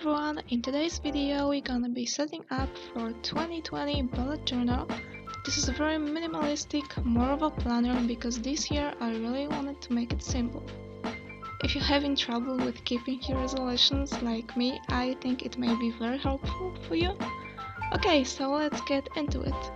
everyone, in today's video we're gonna be setting up for 2020 bullet journal. This is a very minimalistic, more of a planner because this year I really wanted to make it simple. If you're having trouble with keeping your resolutions like me, I think it may be very helpful for you. Okay, so let's get into it.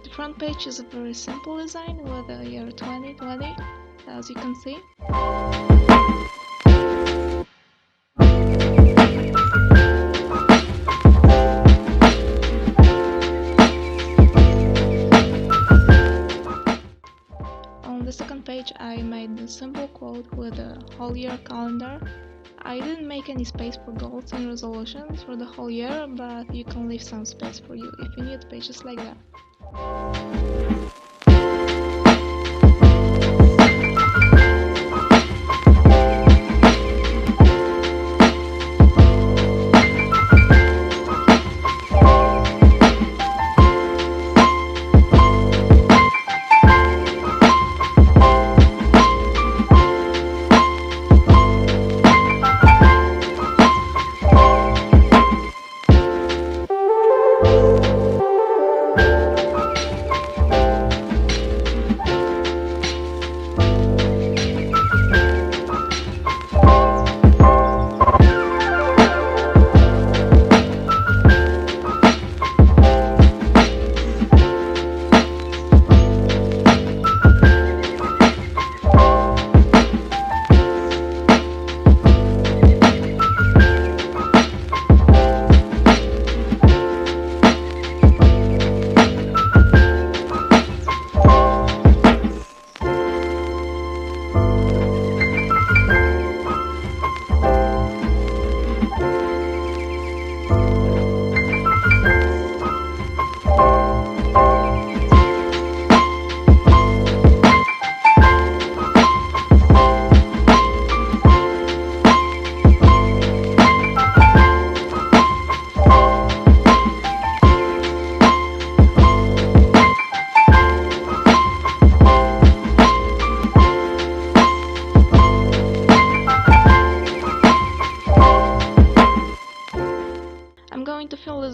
The front page is a very simple design with the year 2020, as you can see. On the second page I made the simple quote with the whole year calendar. I didn't make any space for goals and resolutions for the whole year, but you can leave some space for you if you need pages like that.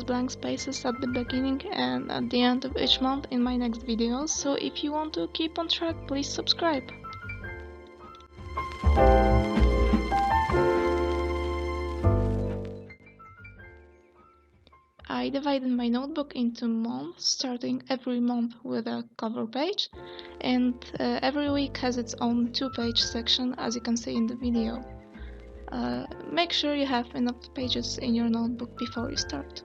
use blank spaces at the beginning and at the end of each month in my next videos, so if you want to keep on track, please subscribe. I divided my notebook into months, starting every month with a cover page, and every week has its own 2-page section, as you can see in the video. Make sure you have enough pages in your notebook before you start.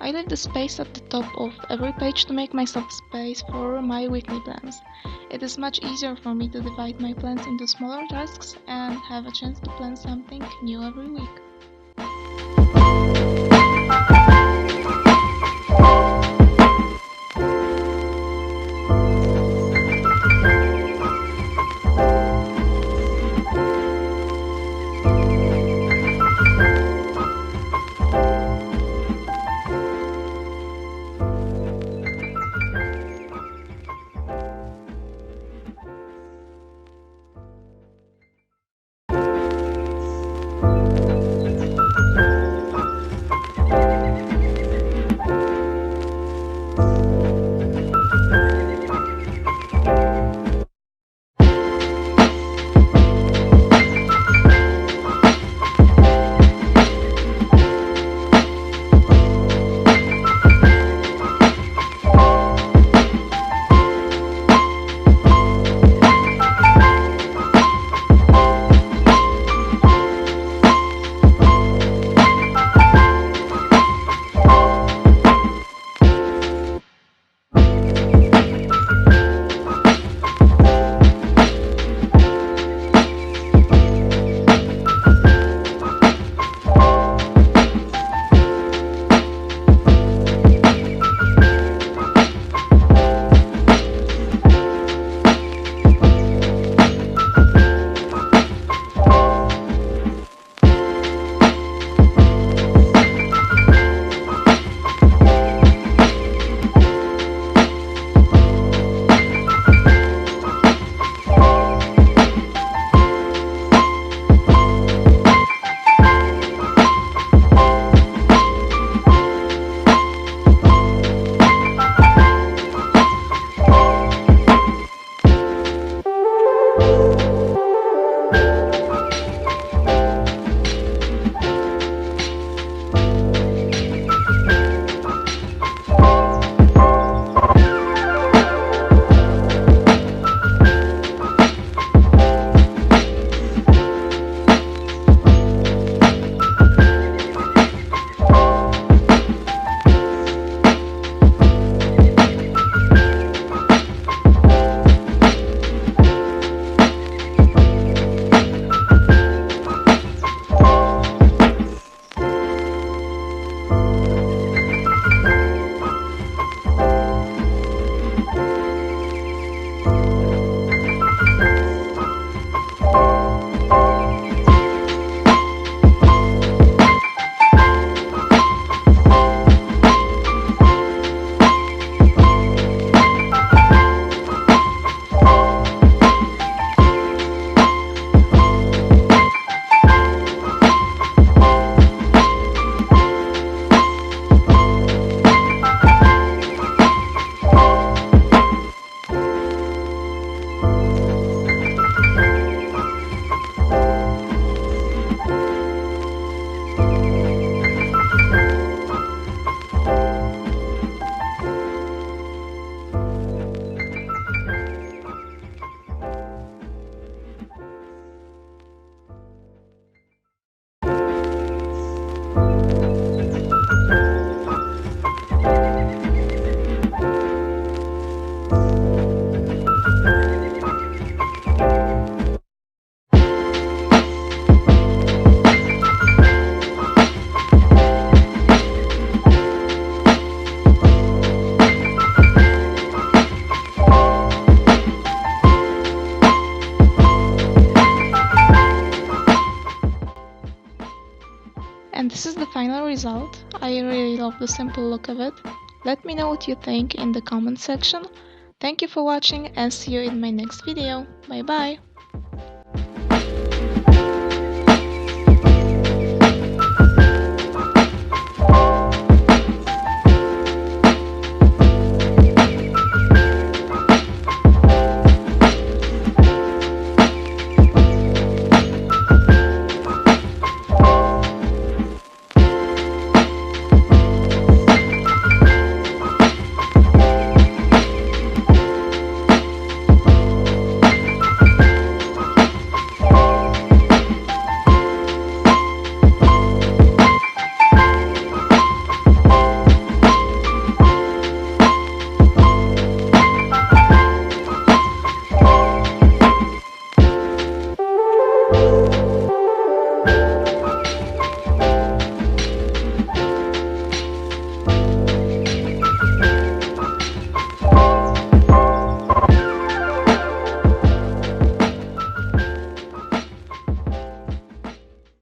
I leave the space at the top of every page to make myself space for my weekly plans. It is much easier for me to divide my plans into smaller tasks and have a chance to plan something new every week. And this is the final result. I really love the simple look of it. Let me know what you think in the comment section. Thank you for watching and see you in my next video. Bye bye!